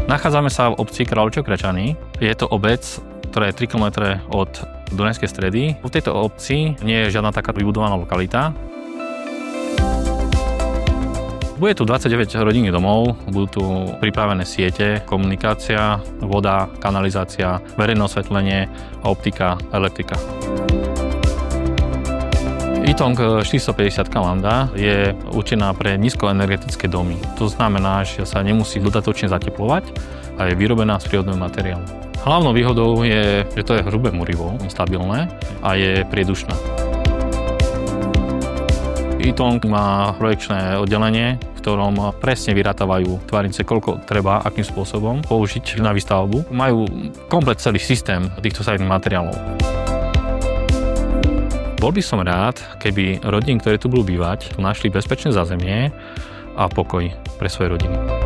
Nachádzame sa v obci Kráľovčov Krečany. Je to obec, ktorá je 3 km od Dunajskej Stredy. V tejto obci nie je žiadna taká vybudovaná lokalita. Bude tu 29 rodinných domov, budú tu pripravené siete, komunikácia, voda, kanalizácia, verejné osvetlenie, optika, elektrika. Itong 450 Lambda je určená pre nízkoenergetické domy. To znamená, že sa nemusí dodatočne zateplovať a je vyrobená z prírodného materiálu. Hlavnou výhodou je, že to je hrubé múrivo, stabilné a je priedušné. Itong má projekčné oddelenie, v ktorom presne vyratávajú tvarnice, koľko treba, akým spôsobom použiť na výstavbu. Majú komplet celý systém týchto stavebných materiálov. Bol by som rád, keby rodiny, ktoré tu budú bývať, tu našli bezpečné zázemie a pokoj pre svoje rodiny.